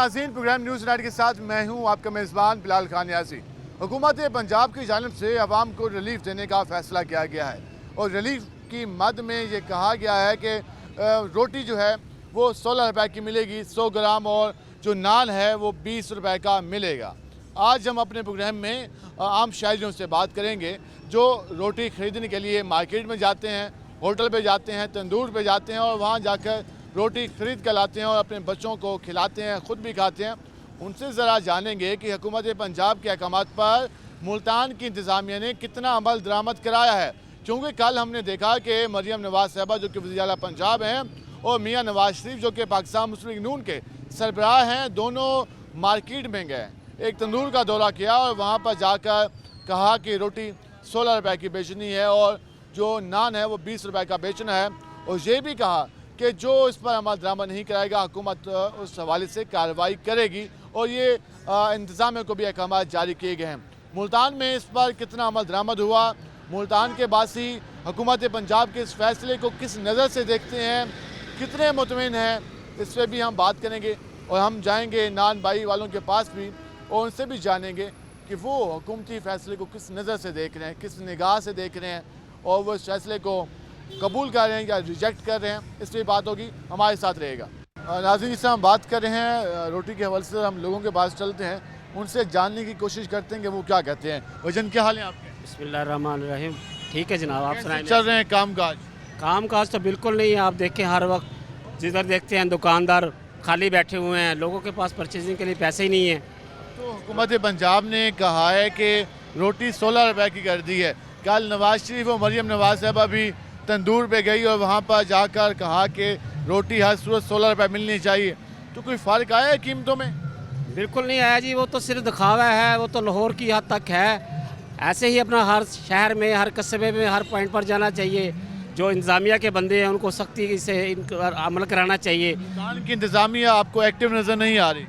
नाज़रीन, programme news night के साथ मैं हूं आपका मेज़बान बिलाल खान यासी। हुकूमत पंजाब की जानिब से आवाम को रिलीफ देने का फ़ैसला किया गया है और रिलीफ की मद में ये कहा गया है कि रोटी जो है वो 16 रुपए की मिलेगी 100 ग्राम, और जो नान है वो 20 रुपए का मिलेगा। आज हम अपने प्रोग्राम में आम शहरियों से बात करेंगे जो रोटी ख़रीदने के लिए मार्केट में जाते हैं, होटल पे जाते हैं, तंदूर पे जाते हैं और वहाँ जाकर रोटी ख़रीद कर लाते हैं और अपने बच्चों को खिलाते हैं, ख़ुद भी खाते हैं। उनसे ज़रा जानेंगे कि हुकूमत पंजाब के अहकामात पर मुल्तान की इंतज़ामिया ने कितना अमल दरामद कराया है, क्योंकि कल हमने देखा कि मरियम नवाज़ साहबा जो कि वज़ीर आला पंजाब हैं और मियाँ नवाज़ शरीफ जो कि पाकिस्तान मुस्लिम लीग नून के सरबराह हैं, दोनों मार्केट में गए, एक तंदूर का दौरा किया और वहाँ पर जाकर कहा कि रोटी 16 रुपए की बेचनी है और जो नान है वो 20 रुपए का बेचना है, और ये भी कहा कि जो इस पर अमल दरामद नहीं कराएगा हुकूमत उस हवाले से कार्रवाई करेगी, और ये इंतज़ामिया को भी अहकाम जारी किए गए हैं। मुल्तान में इस पर कितना अमल दरामद हुआ, मुल्तान के बासी हुकूमत पंजाब के इस फैसले को किस नज़र से देखते हैं, कितने मुतमिन हैं, इस पर भी हम बात करेंगे। और हम जाएंगे नान भाई वालों के पास भी और उनसे भी जानेंगे कि वो हुकूमती फ़ैसले को किस नज़र से देख रहे हैं, किस निगाह से देख रहे हैं, और वो इस फैसले को कबूल कर रहे हैं या रिजेक्ट कर रहे हैं। इस पर बात होगी, हमारे साथ रहेगा। नाज़रीन, इससे हम बात कर रहे हैं रोटी के हवाले से, हम लोगों के पास चलते हैं, उनसे जानने की कोशिश करते हैं कि वो क्या कहते हैं। वजन क्या हाल है आपके? बिस्मिल्लाहिर्रहमानिर्रहीम। ठीक है जनाब, आप सुनाएं। चल रहे हैं काम काज तो बिल्कुल नहीं है। आप देखें हर वक्त जिधर देखते हैं दुकानदार खाली बैठे हुए हैं, लोगों के पास परचेजिंग के लिए पैसे ही नहीं है। तो हुकूमत पंजाब ने कहा है कि रोटी 16 रुपए की कर दी है। कल नवाज शरीफ और मरियम नवाज साहबा भी तंदूर पे गई और वहाँ पर जाकर कहा कि रोटी हर सूरत 16 रुपए मिलनी चाहिए। तो कोई फ़र्क आया है कीमतों में? बिल्कुल नहीं आया जी, वो तो सिर्फ दिखावा है, वो तो लाहौर की हद तक है। ऐसे ही अपना हर शहर में, हर कस्बे में, हर पॉइंट पर जाना चाहिए। जो इंतज़ामिया के बंदे हैं उनको सख्ती से अमल कराना चाहिए। मुल्तान की इंतज़ामिया आपको एक्टिव नज़र नहीं आ रही?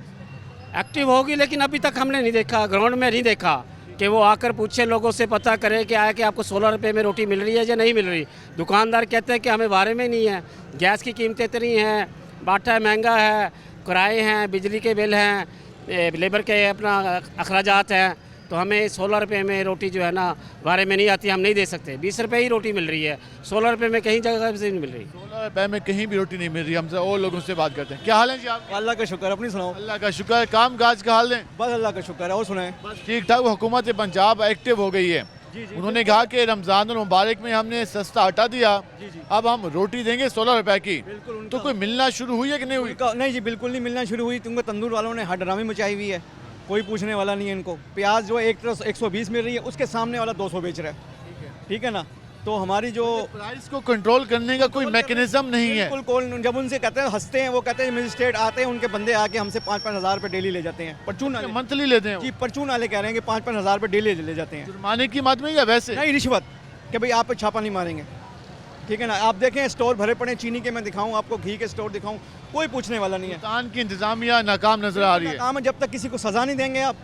एक्टिव होगी, लेकिन अभी तक हमने नहीं देखा, ग्राउंड में नहीं देखा कि वो आकर पूछे, लोगों से पता करे कि आया कि आपको 16 रुपए में रोटी मिल रही है या नहीं मिल रही। दुकानदार कहते हैं कि हमें बारे में नहीं है, गैस की कीमतें इतनी हैं, बाटा महंगा है, किराए हैं, बिजली के बिल हैं, लेबर के अपना अखराजात हैं, तो हमें 16 रुपए में रोटी जो है ना बारे में नहीं आती, हम नहीं दे सकते। 20 रुपए ही रोटी मिल रही है, 16 रुपए में कहीं जगह से नहीं मिल रही। 16 रुपए में कहीं भी रोटी नहीं मिल रही। हमसे और लोगों से बात करते हैं। क्या हाल है जी आप? अल्लाह का शुक्र, अपनी सुनाओ। अल्लाह का शुक्र। काम काज का हाल है? बस अल्लाह का शुक्र है, और सुनाएं। बस ठीक ठाक। हुकूमत पंजाब एक्टिव हो गई है। उन्होंने कहा कि रमज़ान मुबारक में हमने सस्ता आटा दिया, अब हम रोटी देंगे 16 रुपए की। तो कोई मिलना शुरू हुई है कि नहीं हुई? नहीं जी, बिल्कुल नहीं मिलना शुरू हुई। तुमको तंदूर वालों ने हडरामी मचाई हुई है, कोई पूछने वाला नहीं है इनको। प्याज जो एक तरफ 120 मिल रही है, उसके सामने वाला 200 बेच रहा है। ठीक है ना, तो हमारी जो प्राइस को कंट्रोल करने का कोई मैकेनिज्म नहीं है। बिल्कुल, जब उनसे कहते हैं, हंसते हैं, वो कहते हैं मजिस्ट्रेट आते हैं, उनके बंदे आके हमसे 5-5 हज़ार रुपये डेली ले जाते हैं। परचून वाले मंथली लेते हैं जी, परचून वाले कह रहे हैं कि 5-5 हज़ार रुपये डेली ले जाते हैं। जुर्माने की मद में या वैसे? नहीं, रिश्वत, कि भाई आप पे छापा नहीं मारेंगे। ठीक है ना, आप देखें स्टोर भरे पड़े चीनी के, मैं दिखाऊं आपको, घी के स्टोर दिखाऊं, कोई पूछने वाला नहीं है। मुल्तान की इंतज़ामिया नाकाम नजर आ रही है। काम है, जब तक किसी को सजा नहीं देंगे आप,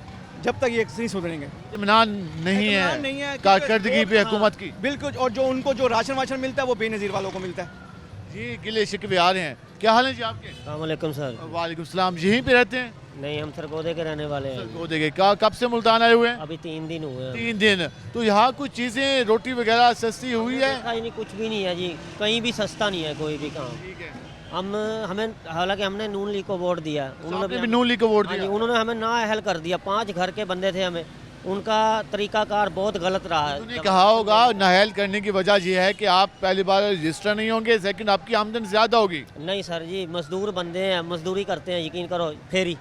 जब तक ये नहीं सुधरेंगे। इत्मीनान नहीं है कारकर्दगी पे हुकूमत की। बिल्कुल, और जो उनको जो राशन वाशन मिलता है वो बेनज़ीर वालों को मिलता है जी। गिले शिकवे आ रहे हैं। क्या हाल है जी आपके? अस्सलामुअलैकुम सर। वालेकुम सलाम। यहीं पे रहते हैं? नहीं, हम सरगोदे के रहने वाले हैं। सरगोदे के। कब से मुल्तान आए हुए हैं? अभी 3 दिन हुए हैं। 3 दिन। तो यहाँ कुछ चीज़ें रोटी वगैरह सस्ती हुई है? नहीं, कुछ भी नहीं है जी, कहीं भी सस्ता नहीं है कोई भी काम। ठीक है। हमें हालांकि हमने नून लीग को वोट दिया, उन्होंने भी नून लीग को वोट दिया। उन्होंने हमें नाअहल कर दिया। 5 घर के बंदे थे, हमें उनका तरीकाकार बहुत गलत रहा है। उन्होंने कहा होगा नाअहल करने की वजह यह है कि आप पहली बार रजिस्टर नहीं होंगे, सेकंड आपकी आमदन ज़्यादा होगी। नहीं सर जी, मजदूर बंदे हैं, मजदूरी करते हैं, यकीन करो, फेरी।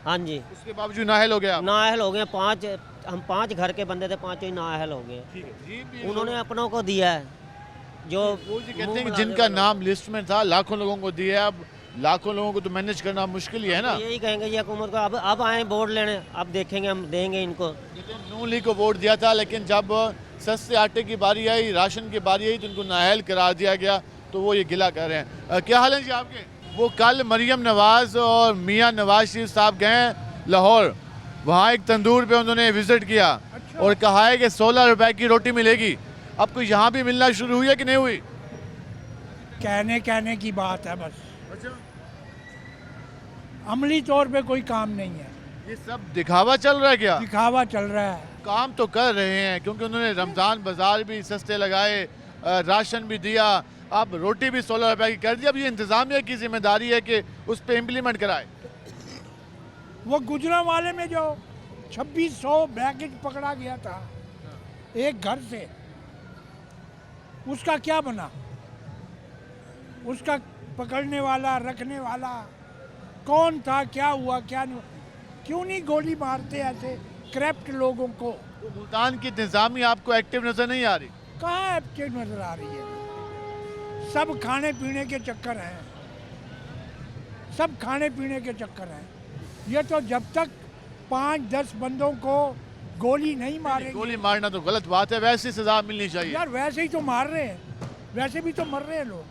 हाँ जी, उसके बावजूद नाअहल हो गया। नाअहल हो गए 5, हम 5 घर के बंदे थे, 5 ही नाअहल हो गए। उन्होंने अपनों को दिया है, जो वो जी कहते हैं कि जिनका नाम लिस्ट में था लाखों लोगों को दिया, अब लाखों लोगों को तो मैनेज करना मुश्किल ही है ना। यही कहेंगे ये हुकूमत को, अब आए वोट लेने, अब देखेंगे, हम देंगे इनको। नून लीग को वोट दिया था, लेकिन जब सस्ते आटे की बारी आई, राशन की बारी आई, तो उनको नाअहल करार दिया गया, तो वो ये गिला कर रहे हैं। क्या हाल है जी आपके? वो कल मरियम नवाज़ और मियाँ नवाज शरीफ साहब गए लाहौर, वहाँ एक तंदूर पे उन्होंने विजिट किया और कहा है कि 16 रुपए की रोटी मिलेगी। अब कोई यहाँ भी मिलना शुरू हुई है कि नहीं हुई? कहने की बात है बस। अच्छा, अमली तौर पे कोई काम नहीं है, ये सब दिखावा चल रहा है क्या? दिखावा चल रहा है। काम तो कर रहे हैं क्योंकि उन्होंने रमज़ान बाजार भी सस्ते लगाए, राशन भी दिया, अब रोटी भी 16 रुपए की कर दी। अब ये इंतज़ामिया की जिम्मेदारी है कि उस पर इम्प्लीमेंट कराए। वो गुजरा वाले में जो 2600 बैगेज पकड़ा गया था एक घर से, उसका क्या बना? उसका पकड़ने वाला, रखने वाला कौन था? क्या हुआ, क्या नहीं? क्यों नहीं गोली मारते ऐसे करप्ट लोगों को? तो मुल्तान की इंतज़ामिया आपको एक्टिव नज़र नहीं आ रही? कहाँ एक्टिव नजर आ रही है? सब खाने पीने के चक्कर हैं, सब खाने पीने के चक्कर हैं। ये तो जब तक 5-10 बंदों को गोली नहीं मारेंगे। गोली मारना तो गलत बात है, वैसी सजा मिलनी चाहिए। यार वैसे ही तो मार रहे हैं, वैसे भी तो मर रहे हैं लोग।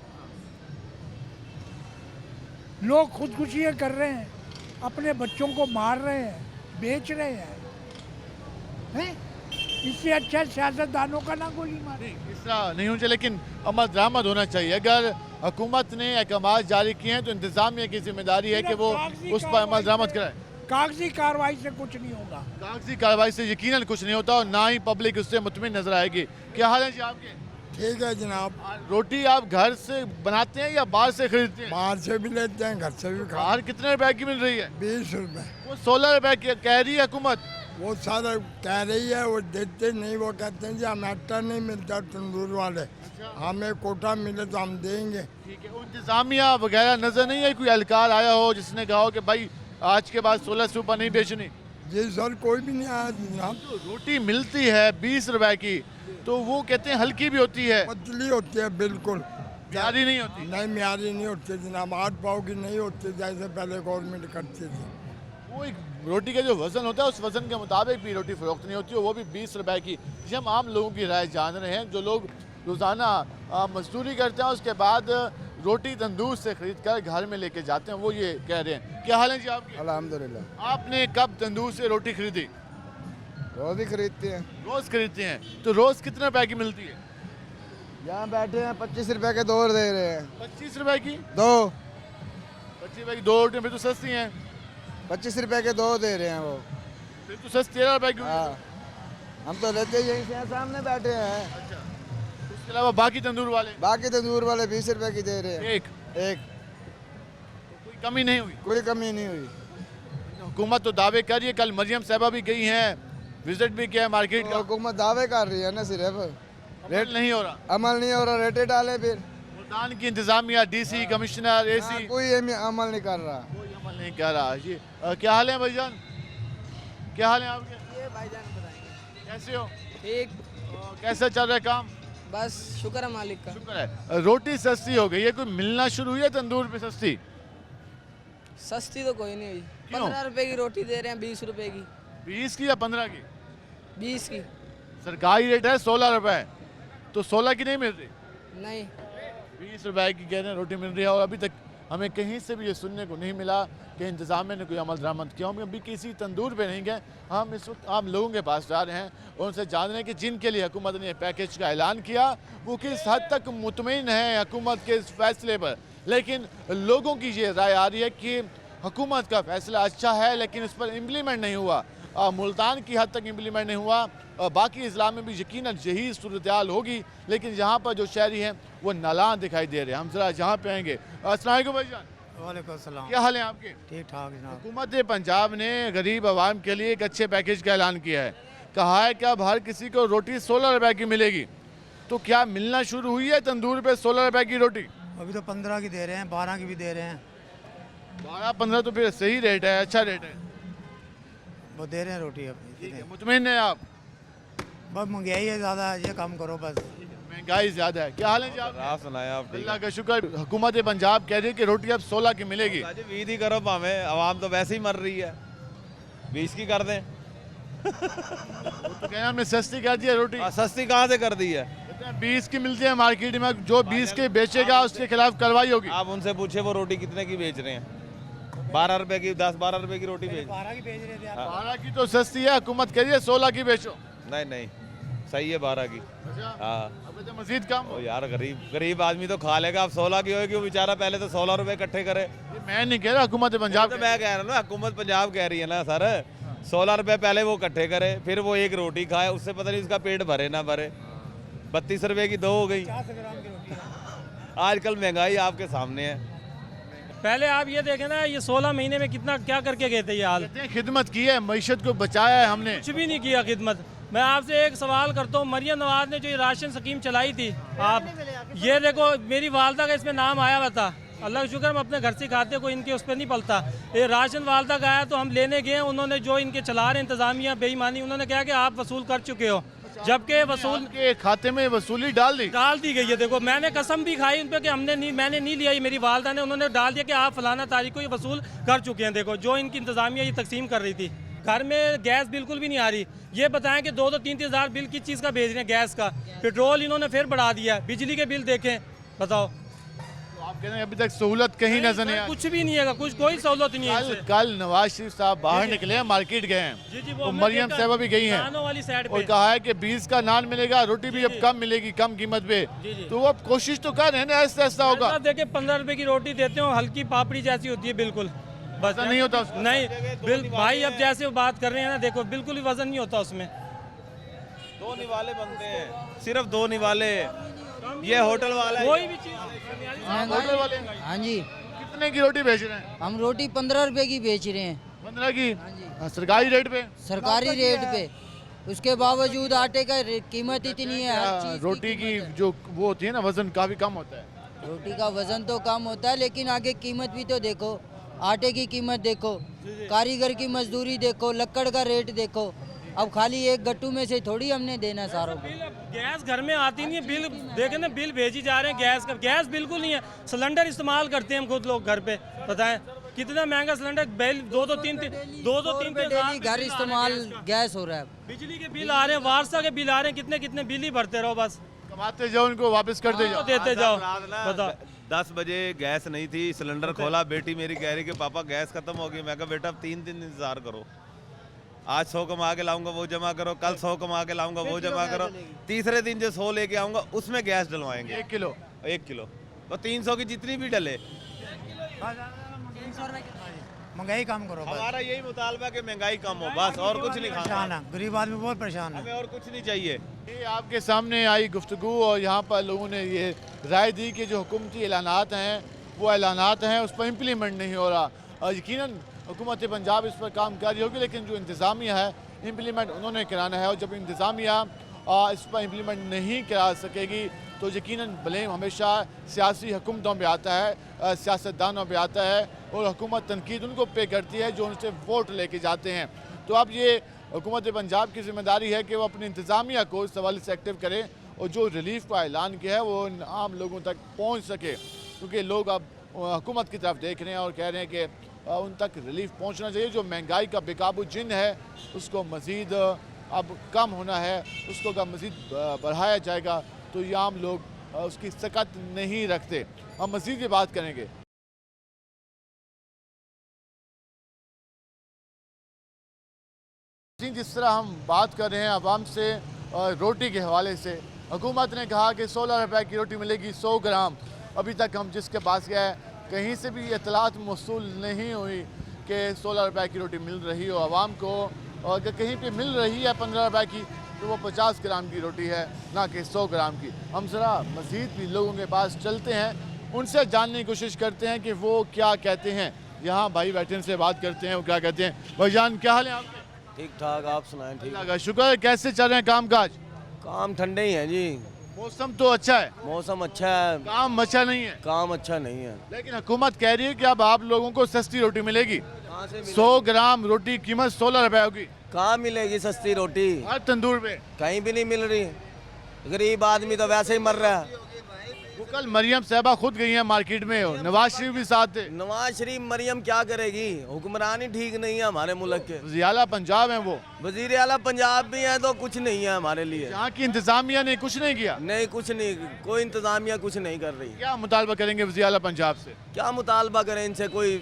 लोग खुदकुशियाँ कर रहे हैं, अपने बच्चों को मार रहे हैं, बेच रहे हैं। इससे अच्छा सियासतदानों का ना गोली मारे। इस तरह नहीं होना चाहिए, लेकिन अमल दरामद होना चाहिए। अगर हुकूमत ने अहकाम जारी किए हैं तो इंतज़ामिया की जिम्मेदारी है कि वो उस पर अमल दरामद कराए। कागजी कार्रवाई से कुछ नहीं होगा। कागजी कार्रवाई से यकीनन कुछ नहीं होता और ना ही पब्लिक उससे मुतमिन नजर आएगी। क्या हाल है जी आपके? ठीक है जनाब। रोटी आप घर से बनाते हैं या बाहर से खरीदते हैं? बाहर से भी लेते हैं, घर से भी खा। बाहर कितने रुपए की मिल रही है? 20 रुपए। वो 16 रुपए की कह रही है हुकूमत। वो सारा कह रही है, वो देते नहीं। वो कहते हैं जी हमें आटा नहीं मिलता तंदूर वाले, हमें कोटा मिले तो हम देंगे। ठीक है, इंतजामिया वगैरह नजर नहीं है? कोई एहलकार आया हो जिसने कहा हो कि भाई आज के बाद 16 रुपये नहीं बेचनी? जी सर, कोई भी नहीं आया जनाब। तो रोटी मिलती है 20 रुपए की, तो वो कहते हैं हल्की भी होती है, पतली होती है, बिल्कुल प्यारी नहीं होती। नहीं, म्यारी नहीं होती जनाब। 8 पाव की नहीं होती जैसे पहले गवर्नमेंट करती थी। वो एक रोटी का जो वज़न होता है उस वज़न के मुताबिक भी रोटी फरोख्त नहीं होती है, वो भी 20 रुपए की। जी, हम आम लोगों की राय जान रहे हैं, जो लोग रोज़ाना मजदूरी करते हैं, उसके बाद रोटी तंदूर से खरीद कर घर में लेके जाते हैं, वो ये कह रहे हैं। क्या हाल है जी आपके? अल्हम्दुलिल्लाह। आपने कब तंदूर से रोटी खरीदी? रोज ही खरीदते हैं। रोज़ खरीदते हैं, तो रोज़ कितने रुपए की मिलती है? यहाँ बैठे हैं 25 रुपए के 2 दे रहे हैं। 25 रुपए की 2 25 रुपए की 2 रोटी फिर तो सस्ती हैं। 25 रुपए के 2 दे रहे हैं वो। फिर तो सस्ती 13 रुपए की हुई। हाँ, हम तो लेते यहीं से हैं, सामने बैठे हैं। अच्छा, उसके अलावा बाकी तंदूर वाले बाकी तंदूर वाले 20 रुपए की दे रहे हैं। एक एक कोई कमी नहीं हुई? कोई कमी नहीं हुई। हुकूमत तो दावे कर रही है, कल मरियम साहबा भी गई हैं, विजिट भी किया है मार्केट का। हुकूमत दावे कर रही है ना, सिर्फ रेट नहीं हो रहा। अमल नहीं हो रहा, रेटे डाले फिर। मुल्तान की इंतजामिया, डीसी, कमिश्नर, एसी कोई अमल नहीं कर रहा। कोई अमल नहीं कर रहा। जी, क्या हाल है भाईजान? क्या हाल है आपके? ये भाईजान बताएंगे। कैसे हो? ठीक, कैसा चल रहा है काम? बस शुक्र है मालिक का। शुक्र है। रोटी सस्ती हो गई है, कोई मिलना शुरू हुई है तंदूर पे सस्ती? सस्ती तो कोई नहीं हुई। क्यों? 15 रुपए की रोटी दे रहे हैं, 20 रुपए की। 20 की या 15 की? 20 की सरकारी रेट है 16 रुपए, तो 16 की नहीं मिल रही? नहीं। 20 रुपए की कह रहे हैं रोटी मिल रही है, और अभी तक हमें कहीं से भी ये सुनने को नहीं मिला कि इंतज़ामिया ने कोई अमल दरामद किया। हम अभी किसी तंदूर पे नहीं गए, हम इस वक्त आम लोगों के पास जा रहे हैं और उनसे जान रहे हैं कि जिनके लिए हुकूमत ने पैकेज का ऐलान किया वो किस हद तक मुतमिन है हुकूमत के इस फैसले पर। लेकिन लोगों की ये राय आ रही है कि हुकूमत का फैसला अच्छा है लेकिन इस पर इम्प्लीमेंट नहीं हुआ। मुल्तान की हद तक इम्प्लीमेंट नहीं हुआ, बाकी इस्लाम में भी यकीनन यही सूरत हाल होगी, लेकिन यहाँ पर जो शहरी हैं वो नालान दिखाई दे रहे हैं। हम जरा जहाँ पे आएंगे। अस्सलाम वालेकुम भाईजान। वालेकुम सलाम। क्या हाल है आपके? ठीक ठाक जनाब। हुकूमत पंजाब ने गरीब आवाम के लिए एक अच्छे पैकेज का ऐलान किया है। कहा है कि अब हर किसी को रोटी 16 रुपए की मिलेगी, तो क्या मिलना शुरू हुई है तंदूर पे 16 रुपए की रोटी? अभी तो 15 की दे रहे हैं, 12 की भी दे रहे हैं। 12-15 तो फिर सही रेट है, अच्छा रेट है। वो दे रहे हैं रोटी अभी। ठीक है, मुतमिन है आप? बस महंगाई है ज़्यादा, ये काम करो बस। महंगाई ज्यादा है। क्या हाल है जी आप? आप सुनाए आप? ठीक अल्लाह का शुक्र। हुकूमत पंजाब कह रही है कि रोटी अब 16 की मिलेगी। है 20 ही करो भावें, आवाम तो वैसे ही मर रही है, 20 की कर दें। तो कहना हमने सस्ती कर दी है रोटी। सस्ती कहाँ से कर दी है? 20 की मिलती है मार्केट में, जो 20 के बेचेगा उसके खिलाफ कार्रवाई होगी। आप उनसे पूछे वो रोटी कितने की बेच रहे हैं? 12 रुपए की, 10-12 रुपए की रोटी बेच। 12 की बेच रहे थे आप। 12 की तो सस्ती है, हुकूमत कह रही है 16 की बेचो। नहीं नहीं, सही है 12 की। हाँ अब तो मजीद कम ओ यार गरीब आदमी तो खा लेगा। अब 16 की होगी, वो बेचारा पहले तो 16 रुपए इकट्ठे करे। मैं नहीं कह रहा, हुकूमत पंजाब तो मैं कह रहा हूँ ना, हुकूमत पंजाब कह रही है ना सर। 16 रुपए पहले वो इकट्ठे करे, फिर वो एक रोटी खाए, उससे पता नहीं उसका पेट भरे ना भरे। 32 रुपए की 2 हो गई। आजकल महंगाई आपके सामने है। पहले आप ये देखें ना, ये 16 महीने में कितना क्या करके गए थे ये हाल। कहते हैं खिदमत की है, मईशत को बचाया है हमने। कुछ भी नहीं किया खिदमत। मैं आपसे एक सवाल करता हूँ, मरियम नवाज ने जो ये राशन स्कीम चलाई थी, आप ये देखो, मेरी वालदा का इसमें नाम आया हुआ था। अल्लाह का शुक्र हम अपने घर से खाते, कोई इनके उस पर नहीं पलता। ये राशन वालदा का आया तो हम लेने गए, उन्होंने जो इनके चला रहे इंतजामिया बेईमानी, उन्होंने कहा कि आप वसूल कर चुके हो, जबकि वसूल के खाते में वसूली डाल दी गई है। देखो मैंने कसम भी खाई उन पर कि मैंने नहीं लिया, ये मेरी वालदा ने, उन्होंने डाल दिया कि आप फलाना तारीख को ये वसूल कर चुके हैं। देखो जो इनकी इंतजामिया ये तकसीम कर रही थी। घर में गैस बिल्कुल भी नहीं आ रही। ये बताएं कि 2-3 हज़ार बिल किस चीज़ का भेज रहे हैं? गैस का। पेट्रोल इन्होंने फिर बढ़ा दिया। बिजली के बिल देखें, बताओ। आप कह रहे हैं अभी तक सहूलत कहीं नजर नहीं आई। कुछ भी नहीं है, कुछ कोई सहूलत नहीं है। कल नवाज शरीफ साहब बाहर निकले हैं, मार्केट गए हैं, तो मरियम साहबा भी गई हैं वाली साइड और कहा है कि 20 का नान मिलेगा, रोटी भी अब कम मिलेगी, कम कीमत पे। तो वो अब कोशिश तो कर रहे हैं ना, ऐसा ऐसा होगा। देखिए 15 रुपए की रोटी देते हो, हल्की पापड़ी जैसी होती है बिल्कुल, वजन नहीं होता उसमें। नहीं बिल भाई, अब जैसे बात कर रहे हैं ना, देखो बिल्कुल भी वजन नहीं होता उसमें। 2 निवाले बनते हैं, सिर्फ 2 निवाले। ये होटल वाला कोई भी चीज होटल वाले हाँ जी। कितने की रोटी बेच रहे हैं? हम रोटी 15 रुपए की बेच रहे हैं। 15 की? सरकारी रेट पे? सरकारी रेट पे। उसके बावजूद आटे का कीमत इतनी है, हर चीज रोटी की जो वो होती है ना, वजन काफी कम होता है। रोटी का वजन तो कम होता है, लेकिन आगे कीमत भी तो देखो। आटे की कीमत देखो, कारीगर की मजदूरी देखो, लकड़ का रेट देखो। अब खाली एक गट्टू में से थोड़ी हमने देना सारों को। गैस घर में आती नहीं है, बिल देखें ना, बिल भेजी जा रहे हैं गैस का। गैस बिल्कुल नहीं है। सिलेंडर इस्तेमाल करते हैं हम खुद लोग घर पे, बताएं कितना महंगा सिलेंडर। बिल 2-3 डेली घर इस्तेमाल गैस हो रहा है। बिजली के बिल आ रहे हैं, वारसा के बिल आ रहे हैं, कितने बिल ही भरते रहो, बस कमाते जाओ, उनको वापस करते जाओ, देते जाओ। बताओ 10 बजे गैस नहीं थी, सिलेंडर खोला, बेटी मेरी कह रही कि पापा गैस खत्म हो गई। मैं कहा बेटा 3 दिन इंतजार करो, आज 100 कमा के लाऊंगा वो जमा करो, कल 100 कमा के लाऊंगा वो जमा करो, तीसरे दिन जो 100 लेके आऊंगा उसमें गैस डलवाएंगे। 1 किलो तो 300 की जितनी भी डले। महंगाई कम करो बस। हमारा यही मुतालबा कि महंगाई कम हो, बस और कुछ नहीं परेशान खाना। है, गरीब आदमी बहुत परेशान है। हमें और कुछ नहीं चाहिए। ये आपके सामने आई गुफ्तगू और यहाँ पर लोगों ने ये राय दी कि जो हुकूमती ऐलानात हैं वो ऐलानात हैं, उस पर इम्प्लीमेंट नहीं हो रहा। और यकीनन हुकूमत पंजाब इस पर काम कर रही होगी, लेकिन जो इंतज़ामिया है इम्प्लीमेंट उन्होंने कराना है। और जब इंतज़ामिया इस पर इम्प्लीमेंट नहीं करा सकेगी तो यकीनन ब्लेम हमेशा सियासी हुकूमतों पे आता है, सियासतदानों पे आता है, और हुकूमत तनकीद उनको पे करती है जो उनसे वोट लेके जाते हैं। तो अब ये हुकूमत पंजाब की जिम्मेदारी है कि वो अपनी इंतज़ामिया को इस हवाले से एक्टिव करे और जो रिलीफ का ऐलान किया है वो आम लोगों तक पहुँच सके, क्योंकि लोग अब हुकूमत की तरफ देख रहे हैं और कह रहे हैं कि उन तक रिलीफ पहुंचना चाहिए। जो महंगाई का बेकाबू जिन है उसको मज़ीद अब कम होना है, उसको अगर मज़ीद बढ़ाया जाएगा तो ये आम लोग उसकी सकत नहीं रखते। हम मज़ीद ये बात करेंगे। जिस तरह हम बात कर रहे हैं आवाम से रोटी के हवाले से, हुकूमत ने कहा कि 16 रुपए की रोटी मिलेगी 100 ग्राम। अभी तक हम जिसके पास गए कहीं से भी इतलात मौसूल नहीं हुई कि 16 रुपए की रोटी मिल रही हो आवाम को, और अगर कहीं पे मिल रही है 15 रुपए की तो वो 50 ग्राम की रोटी है, ना कि 100 ग्राम की। हम ज़रा मज़ीद भी लोगों के पास चलते हैं, उनसे जानने की कोशिश करते हैं कि वो क्या कहते हैं। यहाँ भाई बैठे उनसे बात करते हैं, वो क्या कहते हैं। भाईजान क्या हाल है आपके? ठीक ठाक, आप सुनाएं। ठीक लगा शुक्र। कैसे चल रहे हैं काम काज? काम ठंडे ही है जी। मौसम तो अच्छा है? मौसम अच्छा है, काम अच्छा नहीं है? काम अच्छा नहीं है, लेकिन हुकूमत कह रही है कि अब आप लोगों को सस्ती रोटी मिलेगी। 100 ग्राम रोटी कीमत 16 रुपए होगी। कहाँ मिलेगी सस्ती रोटी? हर तंदूर पे कहीं भी नहीं मिल रही। गरीब आदमी तो वैसे ही मर रहा है। वो कल मरियम साहबा खुद गई हैं मार्केट में, नवाज शरीफ भी साथ थे। नवाज शरीफ मरियम क्या करेगी? हुक्मरानी ठीक नहीं है हमारे मुल्क के। वज़ीर आला पंजाब हैं वो। वजीर आला पंजाब भी है तो कुछ नहीं है हमारे लिए। यहाँ की इंतजामिया ने कुछ नहीं किया? नहीं, कुछ नहीं, कोई इंतजामिया कुछ नहीं कर रही। क्या मुतालबा करेंगे वज़ीर आला पंजाब से? क्या मुतालबा करें इनसे? कोई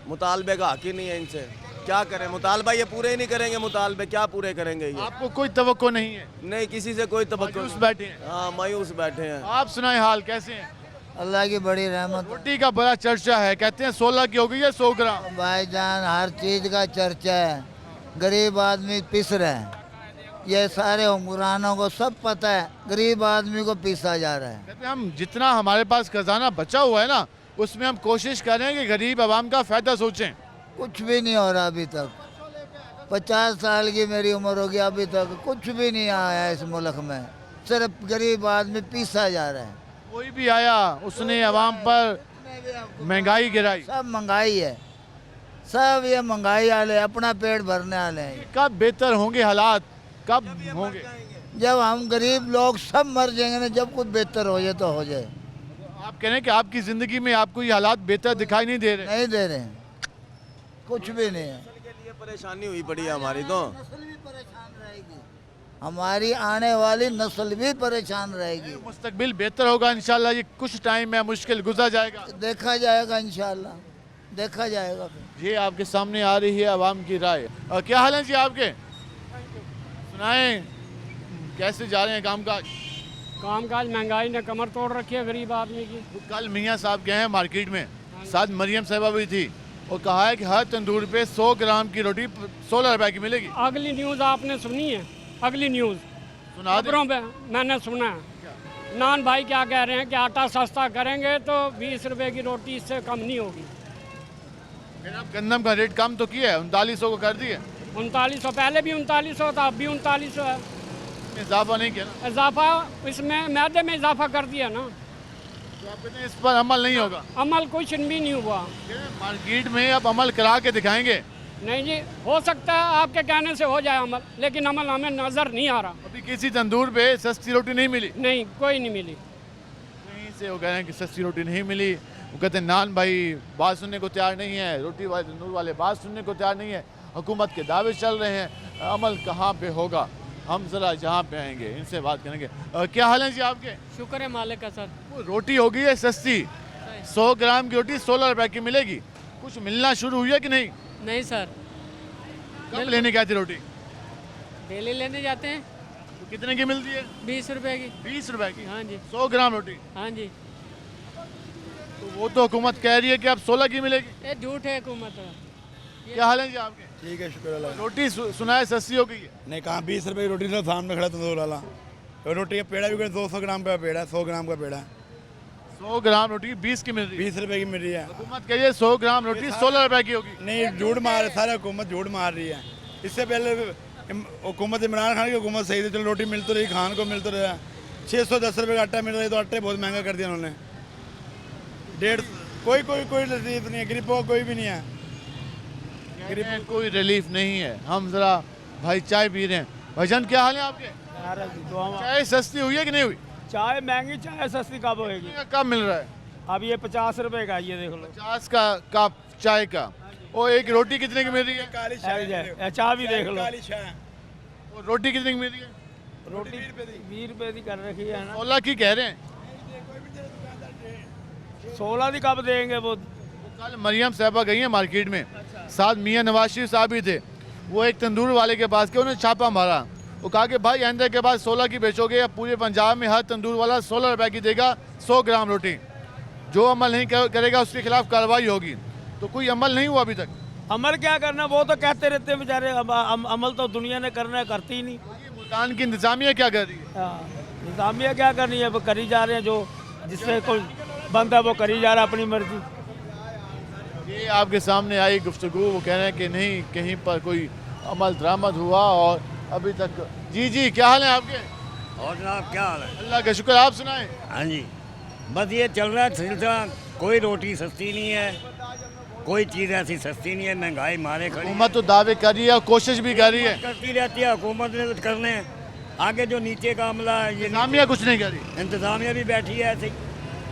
मुतालबे का हक ही नहीं है इनसे। क्या करें, मुतालबा ये पूरे ही नहीं करेंगे, मुतालबे क्या पूरे करेंगे ये? आपको कोई तवक्को नहीं है? नहीं, किसी से कोई तवक्को मायूस नहीं। बैठे हैं? हाँ, मायूस बैठे हैं। आप सुनाए हाल कैसे हैं? अल्लाह की बड़ी रहमत। रोटी का बड़ा चर्चा है, कहते हैं 16 की हो गई है 100 ग्राम। भाईजान हर चीज़ का चर्चा है, गरीब आदमी पिस रहे हैं, ये सारे हुक्मरानों को सब पता है, गरीब आदमी को पीसा जा रहा है। कहते हैं हम जितना हमारे पास खजाना बचा हुआ है ना, उसमें हम कोशिश करें कि गरीब आवाम का फायदा सोचें। कुछ भी नहीं हो रहा अभी तक। 50 साल की मेरी उम्र होगी, अभी तक कुछ भी नहीं आया इस मुल्क में, सिर्फ गरीब आदमी पीसा जा रहा है। कोई भी आया उसने आवाम पर महंगाई गिराई। सब महंगाई है, सब ये महंगाई वाले अपना पेट भरने वाले हैं। कब बेहतर होंगे हालात, कब होंगे? जब हम गरीब लोग सब मर जाएंगे ना, जब कुछ बेहतर हो जाए तो हो जाए। आप कह रहे हैं कि आपकी ज़िंदगी में आपको ये हालात बेहतर दिखाई नहीं दे रहे? नहीं दे रहे हैं, कुछ भी नहीं है। के लिए परेशानी हुई पड़ी है हमारी तो। हमारी आने वाली नस्ल भी परेशान रहेगी। मुस्तकबिल बेहतर होगा इंशाल्लाह। ये कुछ टाइम में मुश्किल गुजर जाएगा, देखा जाएगा इंशाल्लाह, देखा जाएगा। ये आपके सामने आ रही है आवाम की राय। और क्या हाल है जी आपके? सुनाएं कैसे जा रहे हैं कामकाज? कामकाज महंगाई ने कमर तोड़ रखी है गरीब आदमी की। कल मियाँ साहब गए हैं मार्केट में, साथ मरियम साहिबा भी थी, और कहा है कि हर तंदूर पे 100 ग्राम की रोटी 16 रुपए की मिलेगी। अगली न्यूज़ आपने सुनी है? अगली न्यूज़ सुना दें। खबरों पे मैंने सुना है, नान भाई क्या कह रहे हैं कि आटा सस्ता करेंगे तो 20 रुपए की रोटी इससे कम नहीं होगी। फिर अब गंदम का रेट कम तो किया है, 3900 को कर दिए। 3900, पहले भी 3900 था, अब भी 3900 है। इजाफा नहीं किया ना? इजाफा इसमें मैदे में इजाफा कर दिया ना, तो आप कहते हैं इस पर अमल नहीं होगा? अमल कुछ भी नहीं हुआ। मार्केट में अब अमल करा के दिखाएंगे। नहीं जी, हो सकता है आपके कहने से हो जाए अमल, लेकिन अमल हमें नज़र नहीं आ रहा। अभी किसी तंदूर पे सस्ती रोटी नहीं मिली? नहीं, कोई नहीं मिली। कहीं से वो कह रहे हैं कि सस्ती रोटी नहीं मिली। वो कहते हैं नान भाई बात सुनने को तैयार नहीं है, रोटी वाले तंदूर वाले बात सुनने को तैयार नहीं है, हुकूमत के दावे चल रहे हैं, अमल कहाँ पे होगा? हम ज़रा जहाँ पे आएंगे इनसे बात करेंगे। क्या हाल है जी आपके? शुक्र है मालिक का सर। वो रोटी हो गई है सस्ती, 100 ग्राम की रोटी 16 रुपए की मिलेगी। कुछ मिलना शुरू हुई है कि नहीं? नहीं सर। कब लेने गए थे रोटी? डेली लेने जाते हैं। तो कितने की मिलती है? 20 रुपए की। 20 रुपए की? हाँ जी। 100 ग्राम रोटी? हाँ जी। तो वो तो हुकूमत कह रही है कि अब 16 की मिलेगी। ये झूठ है हुकूमत का। क्या हाल है जी आपके? ठीक है, शुक्र अल्लाह। रोटी सुनाए सस्ती हो गई है? नहीं, कहाँ 20 रुपए की रोटी तो सामने खड़ा तंदूर वाला। तो रोटी का पेड़ा भी 200 ग्राम का पेड़ा है, 100 ग्राम का पेड़ा है। 100 ग्राम रोटी 20 की मिल रही है? 20 रुपए की मिल रही है। हुकूमत कह रही है 100 ग्राम रोटी 16 रुपए की होगी। नहीं, झूठ मार सारे हुकूमत झूठ मार रही है। इससे पहले हुकूमत इमरान खान की हुकूमत सही थी, चलो रोटी मिल तो रही, खान को मिल तो रहा। 610 रुपये का आटा मिल रहा है, तो आटे बहुत महंगा कर दिया उन्होंने। 150 कोई रिलीफ नहीं है, गरीबों को कोई भी नहीं है। गरीब कोई रिलीफ नहीं है। हम जरा भाई चाय पी रहे हैं। भाईजान क्या हाल है आपके? चाय सस्ती हुई है कि नहीं हुई? चाय महंगी, चाय सस्ती कब होएगी? कब मिल रहा है? अब ये 50 रुपए का, ये देख लो। 50 का कप चाय का। और एक रोटी कितने की मिल रही है? चाय भी देख लो। और रोटी कितने की मिल रही है? रोटी 20 रुपए की कर रखी है ना। 16 की कह रहे हैं। 16 की कब देंगे वो? कल मरियम साहबा गई है मार्केट में, साथ मियाँ नवाज शरीफ साहब भी थे। वो एक तंदूर वाले के पास के उन्होंने छापा मारा। वो कहा कि भाई आइंदा के बाद 16 की बेचोगे या पूरे पंजाब में हर तंदूर वाला 16 रुपए की देगा 100 ग्राम रोटी। जो अमल नहीं करेगा उसके खिलाफ कार्रवाई होगी। तो कोई अमल नहीं हुआ अभी तक। अमल क्या करना, वो तो कहते रहते हैं बेचारे। अमल तो दुनिया ने करना है, करती ही नहीं। मुल्तान की इंतजामिया क्या कर रही है? इंतजामिया क्या करनी है, वो करी जा रहे हैं, जो जिससे कोई बंदा वो करी जा रहा है अपनी मर्जी। ये आपके सामने आई गुफ्तगू, वो कह रहे हैं कि नहीं कहीं पर कोई अमल दरामद हुआ और अभी तक। जी क्या हाल है आपके? और जनाब क्या हाल है? अल्लाह का शुक्र, आप सुनाएं। हाँ जी, बस ये चल रहा है सिलसिला। कोई रोटी सस्ती नहीं है, कोई चीज़ ऐसी सस्ती नहीं है, महंगाई मारे खड़ी। हुकूमत तो दावे कर रही है और कोशिश भी कर रही है, करती रहती है हुकूमत ने कुछ करने। आगे जो नीचे का अमला है, ये इंतजामिया कुछ नहीं कर रही। इंतजामिया भी बैठी है ऐसे ही।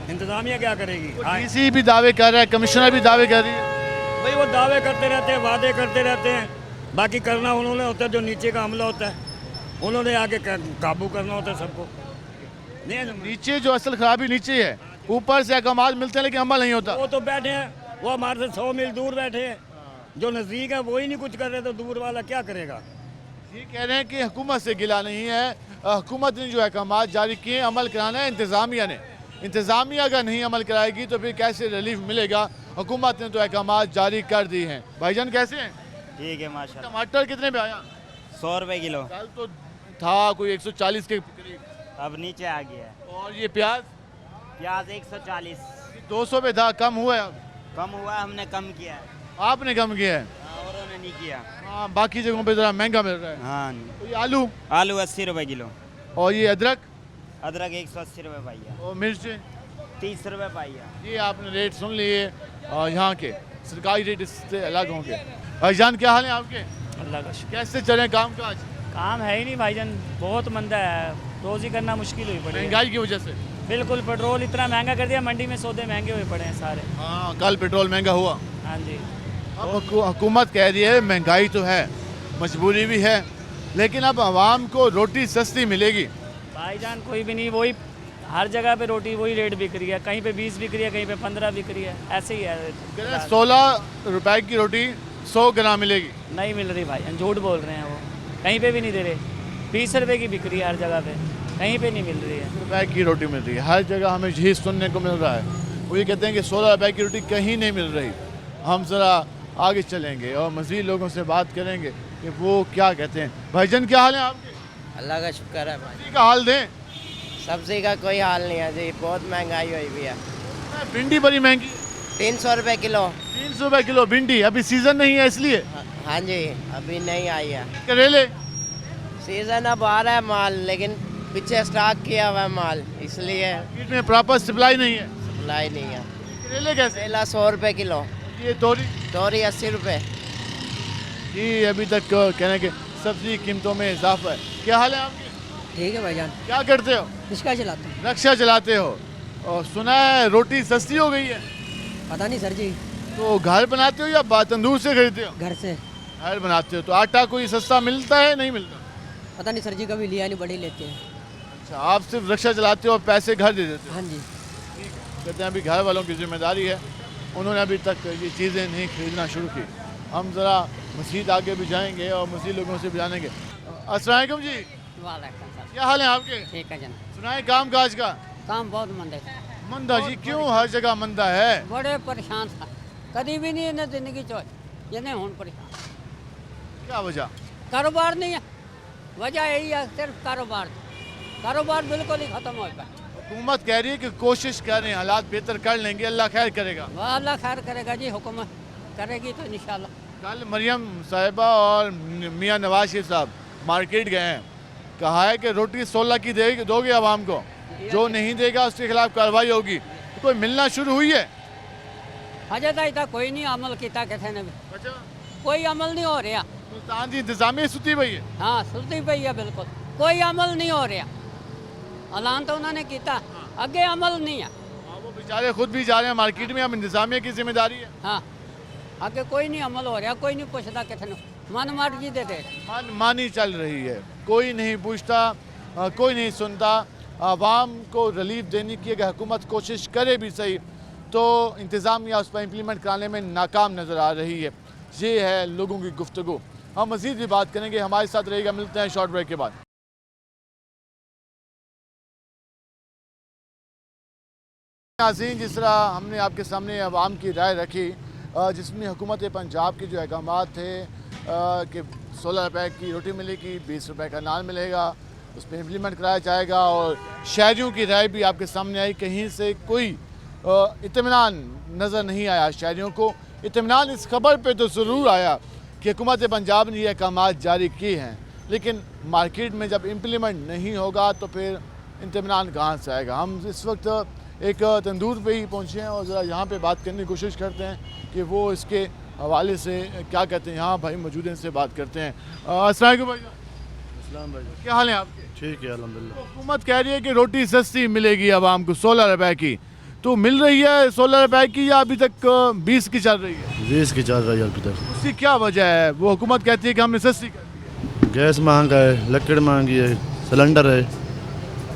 इंतजामिया क्या करेगी? डीसी भी दावे कर रहा है, कमिश्नर भी दावे कर रही है। भाई वो दावे करते रहते हैं, वादे करते रहते हैं, बाकी करना उन्होंने होता है। जो नीचे का अमला होता है उन्होंने आगे काबू करना होता है सबको। नीचे जो असल खराबी नीचे है, ऊपर से अहकाम मिलते हैं लेकिन अमल नहीं होता। वो तो बैठे हैं, वो हमारे से 100 मील दूर बैठे हैं, जो नज़दीक है वही नहीं कुछ कर रहे तो दूर वाला क्या करेगा। ये कह रहे हैं कि हुकूमत से गिला नहीं है, हुकूमत ने जो अहकाम जारी किए अमल कराना है इंतज़ामिया ने। इंतज़ामिया अगर नहीं अमल कराएगी तो फिर कैसे रिलीफ मिलेगा। हुकूमत ने तो अहकाम जारी कर दी हैं। भाईजान कैसे हैं? ठीक है माशाल्लाह। टमाटर कितने पे आया? 100 रुपए किलो। कल तो था कोई 140 के करीब, अब नीचे आ गया है। और ये प्याज प्याज 140। 200 पे था, कम हुआ है अब? कम हुआ, हमने कम किया है। आपने कम किया है? औरों ने नहीं किया। हाँ, बाकी जगहों पे ज़रा महंगा मिल रहा है। हाँ। तो ये आलू आलू 80 रुपए किलो। और ये अदरक? अदरक 180 रुपए पाइया। और मिर्च? 30 रुपए पाइया। ये आपने रेट सुन लिए यहाँ के, सरकारी रेट इससे अलग होंगे। भाईजान क्या हाल है आपके? अल्लाह का शुक्र। कैसे चले काम काज? काम है ही नहीं भाईजान, बहुत मंदा है, रोजी करना मुश्किल हुई पड़ी है। महंगाई की वजह से? बिल्कुल, पेट्रोल इतना महंगा कर दिया, मंडी में सौदे महंगे हुए पड़े हैं सारे। हाँ, कल पेट्रोल महंगा हुआ। हाँ जी। अब हुकूमत कह रही है महंगाई तो है, मजबूरी भी है, लेकिन अब आवाम को रोटी सस्ती मिलेगी। भाईजान कोई भी नहीं, वही हर जगह पे रोटी वही रेट बिक रही है, कहीं पे 20 बिक रही है, कहीं पे 15 बिक रही है, ऐसे ही है। 16 रुपए की रोटी 100 ग्राम मिलेगी। नहीं मिल रही भाईजान, झूठ बोल रहे हैं वो, कहीं पे भी नहीं दे रहे। 20 रुपए की बिक रही है हर जगह पे, कहीं पे नहीं मिल रही है। रुपए की रोटी मिल रही है हर जगह, हमें यही सुनने को मिल रहा है। वो ये कहते हैं कि 16 रुपए की रोटी कहीं नहीं मिल रही। हम ज़रा आगे चलेंगे और मज़ीद लोगों से बात करेंगे कि वो क्या कहते हैं। भाईजान क्या हाल है आपके? अल्लाह का शुक्र है भाई। सब्जी का हाल दें? सब्जी का कोई हाल नहीं है जी, बहुत महंगाई हुई भी है। भिंडी बड़ी महंगी, 300 रुपए किलो। 300 रुपए किलो भिंडी। अभी सीज़न नहीं है इसलिए? हाँ जी, अभी नहीं आई है। करेले? सीजन अब आ रहा है माल, लेकिन पीछे स्टॉक किया हुआ है माल, इसलिए मार्केट में प्रॉपर सप्लाई नहीं है। सप्लाई नहीं है। करेले कैसे? करेला 100 रुपए किलो। ये तोरी? तोरी 80 रुपए। जी, अभी तक कहने के सब्जी कीमतों में इजाफा है। क्या हाल है आपके? ठीक है भाईजान। क्या करते हो? रिक्शा चलाते हैं। रिक्शा चलाते हो, और सुना है रोटी सस्ती हो गई है। पता नहीं सर जी। तो घर बनाते हो या तंदूर से खरीदते हो? घर से। घर बनाते हो। तो आटा कोई सस्ता मिलता है नहीं मिलता? पता नहीं सर जी, कभी लिया नहीं, बड़ी लेते हैं। अच्छा, आप सिर्फ रिक्शा चलाते हो और पैसे घर दे देते हो? हाँ जी। कहते हैं अभी घर वालों की जिम्मेदारी है, उन्होंने अभी तक ये चीज़ें नहीं खरीदना शुरू की। हम ज़रा मस्जिद आगे भी जाएंगे और मस्जिद लोगों से भी जानेंगे। अस्सलाम वालेकुम जी, क्या हाल है आपके? ठीक है जन। सुनाए काम काज का? काम बहुत मंदा है। मंदा जी, क्यों हर जगह मंदा है? बड़े परेशान था, कभी भी नहीं इन्हें जिंदगी चो ये नहीं होने परेशान। क्या वजह? कारोबार नहीं है, वजह यही है, सिर्फ कारोबार। कारोबार बिल्कुल ही खत्म हो गया। हुकूमत कह रही है कि कोशिश कर रहे हैं, हालात बेहतर कर लेंगे, अल्लाह खैर करेगा। वाह, अल्लाह खैर करेगा जी, हुकूमत करेगी तो इंशाल्लाह। कल मरियम साहिबा और मियां नवाज शरीफ साहब मार्केट गए हैं, कहा है कि रोटी 16 की दोगे आवाम को, जो नहीं देगा उसके खिलाफ कार्रवाई होगी। तो कोई मिलना शुरू हुई है? अजय तक कोई नहीं अमल किया किसी ने भी, कोई अमल नहीं हो रहा। मुल्तान की इंतजामिया सुती पई है। हाँ, सुती पई है, बिल्कुल कोई अमल नहीं हो रहा। ऐलान तो उन्होंने किया, आगे अमल नहीं है। वो बेचारे खुद भी जा रहे हैं मार्केट में, अब इंतजामिया की जिम्मेदारी है। हाँ, आगे कोई नहीं अमल हो रहा, कोई नहीं पूछता किसी ने, मन मर्जी दे दे। मानी चल रही है, कोई नहीं पूछता, कोई नहीं सुनता। आवाम को रिलीफ देने की अगर हुकूमत कोशिश करे भी सही, तो इंतज़ामिया उस पर इम्प्लीमेंट कराने में नाकाम नज़र आ रही है। ये है लोगों की गुफ्तगू। हम मज़ीद भी बात करेंगे, हमारे साथ रहेगा। मिलते हैं शॉर्ट ब्रेक के बाद। नाज़रीन, जिस तरह हमने आपके सामने अवाम की राय रखी, जिसमें हुकूमत पंजाब के जो अहकाम थे कि 16 रुपए की रोटी मिलेगी, 20 रुपए का नान मिलेगा, उस पर इम्प्लीमेंट कराया जाएगा। और शहरियों की राय भी आपके सामने आई, कहीं से कोई इत्मीनान नज़र नहीं आया। शहरियों को इत्मीनान इस खबर पे तो ज़रूर आया कि हुकूमत पंजाब ने ये अहकाम जारी किए हैं, लेकिन मार्केट में जब इम्प्लीमेंट नहीं होगा तो फिर इत्मीनान कहाँ से आएगा। हम इस वक्त एक तंदूर पे ही पहुँचे हैं और ज़रा यहाँ पे बात करने की कोशिश करते हैं कि वो इसके हवाले से क्या कहते हैं। यहाँ भाई मौजूद हैं, इनसे बात करते हैं। अस्सलाम वालेकुम भाई। अस्सलाम भाई, क्या हाल है आपके? ठीक है अल्हम्दुलिल्लाह। हुकूमत कह रही है कि रोटी सस्ती मिलेगी आवाम को 16 रुपए की, तो मिल रही है 16 रुपए की या अभी तक 20 की चल रही है? 20 की चल रही है अभी तक। उसकी क्या वजह है? वो हुकूमत कहती है कि हमने सस्ती कर दी है। गैस महंगा है, लकड़ महंगी है, सिलेंडर है।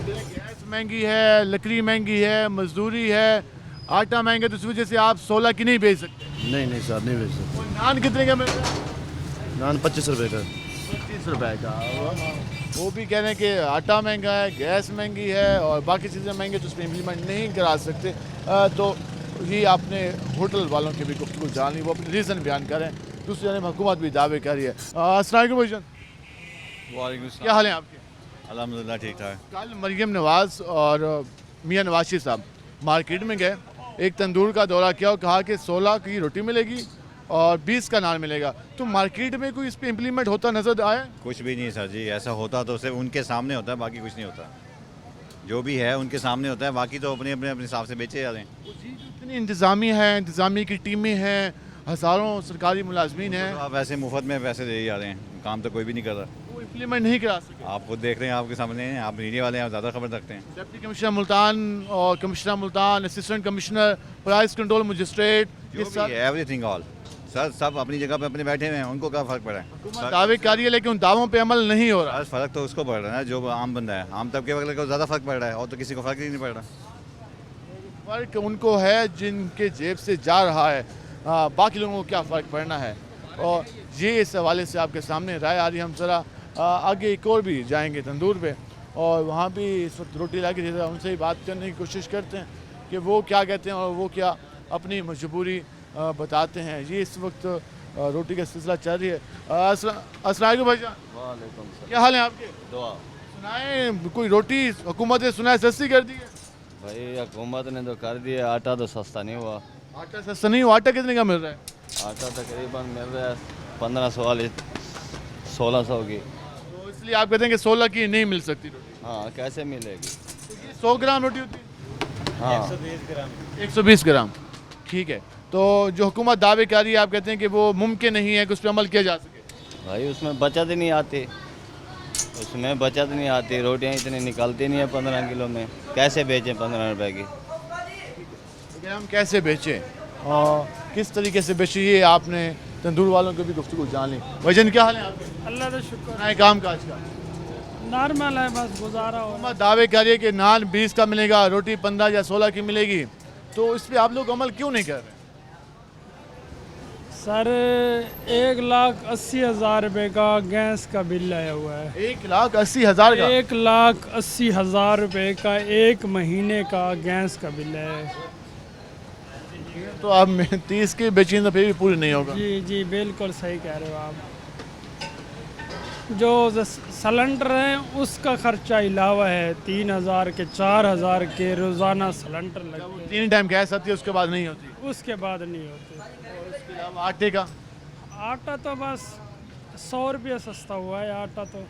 गैस महंगी है, लकड़ी महंगी है, मजदूरी है, आटा महंगा तो इस वजह से आप 16 की नहीं बेच सकते। नहीं सर, नहीं बेच सकते। और नान कितने का मिल रहा है? नान 25 रुपए का। 25 रुपए का। वो भी कह रहे हैं कि आटा महंगा है, गैस महंगी है और बाकी चीज़ें महंगी, तो उसमें इम्प्लीमेंट नहीं करा सकते। तो ये आपने होटल वालों की भी गुफ्तगू जान ली, वो अपने रीज़न बयान करें। दूसरी जानब हुकूमत भी दावे कर रही है। अस्सलाम वालेकुम भाईजान, क्या हाल है आपके? अल्हम्दुलिल्लाह ठीक ठाक। कल मरियम नवाज़ और मियाँ नवाज़ साहब मार्केट में गए, एक तंदूर का दौरा किया और कहा कि 16 की रोटी मिलेगी और 20 का नान मिलेगा। तो मार्केट में कोई इस पर इम्प्लीमेंट होता नजर आया? कुछ भी नहीं सर जी, ऐसा होता तो सिर्फ उनके सामने होता है, बाकी कुछ नहीं होता। जो भी है उनके सामने होता है, बाकी तो अपने अपने अपने हिसाब से बेचे जा रहे हैं। इतनी इंतज़ामी है, इंतज़ामी की टीमें हैं, हज़ारों सरकारी मुलाजमीन हैं, तो आप ऐसे मुफ्त में पैसे दे जा रहे हैं, काम तो कोई भी नहीं कर रहा। वो इम्प्लीमेंट नहीं करा सके। आप खुद देख रहे हैं, आपके सामने हैं, आप मीडिया वाले हैं, आप ज़्यादा खबर रखते हैं। डिप्टी कमिश्नर मुल्तान और commissioner Multan, assistant commissioner, price control magistrate, जो भी है एवरीथिंग ऑल सर, सब अपनी जगह पे अपने बैठे हुए हैं, उनको क्या फ़र्क पड़ा है? हुकूमत दावे कर रही है लेकिन उन दावों पे अमल नहीं हो रहा। फ़र्क तो उसको पड़ रहा है जो आम बंदा है, आम तबके वाले को ज़्यादा फ़र्क पड़ रहा है, और तो किसी को फ़र्क ही नहीं पड़ रहा। फ़र्क उनको है जिनके जेब से जा रहा है, बाकी लोगों को क्या फ़र्क पड़ना है। और ये इस हवाले से आपके सामने राय आ रही है। हम ज़रा आगे एक और भी जाएंगे तंदूर पे, और वहाँ भी इस वक्त रोटी ला के उनसे ही बात करने की कोशिश करते हैं कि वो क्या कहते हैं और वो क्या अपनी मजबूरी बताते हैं। ये इस वक्त रोटी का सिलसिला चल रही है। अस्सलाम वालेकुम भाईजान, क्या हाल है आपके? दुआ। सुनाए कोई रोटी हुकूमत ने सुनाए सस्ती कर दी है? भाई हुकूमत ने तो कर दिया, आटा तो सस्ता नहीं हुआ। आटा सस्ता नहीं हुआ? आटा कितने का मिल रहा है? आटा तकरीबन मिल रहा है 1500 वाली 1600 की। तो इसलिए आप कहते हैं कि 16 की नहीं मिल सकती रोटी? हाँ, कैसे मिलेगी? 100 ग्राम रोटी होती है? हाँ, 120 ग्राम। ठीक है, तो जो हुकूमत दावे कर रही है, आप कहते हैं कि वो मुमकिन नहीं है कि उस पर अमल किया जा सके? भाई उसमें बचत ही नहीं आती, उसमें बचत नहीं आती। रोटियाँ इतनी निकलती नहीं है 15 किलो में, कैसे बेचें 15 रुपए की? लेकिन हम कैसे बेचें और किस तरीके से बेचें, ये आपने तंदूर वालों को भी गुफ्तगू जान ली। वजन क्या हाल है आपके? अल्लाह का शुक्र, नए काम काज का नॉर्मल है, बस गुजारा हो। हुकूमत दावे कर रही है कि नान 20 का मिलेगा, रोटी 15 या 16 की मिलेगी, तो इस पर आप लोग अमल क्यों नहीं कर रहे? सर 1,80,000 रुपये का गैस का बिल आया हुआ है। 1,80,000 का? 1,80,000 रुपये का एक महीने का गैस का बिल है। तो आप 30 की बेचें तो फिर भी पूरी नहीं होगा। जी जी, बिल्कुल सही कह रहे हो आप। जो सिलेंडर है उसका खर्चा अलावा है 3,000 के 4,000 के रोज़ाना सिलेंडर लगते हैं। 3 टाइम गैस आती है, उसके बाद नहीं होती? उसके बाद नहीं होते। उसके अलावा आटे का? आटा तो बस 100 रुपये सस्ता हुआ है आटा तो।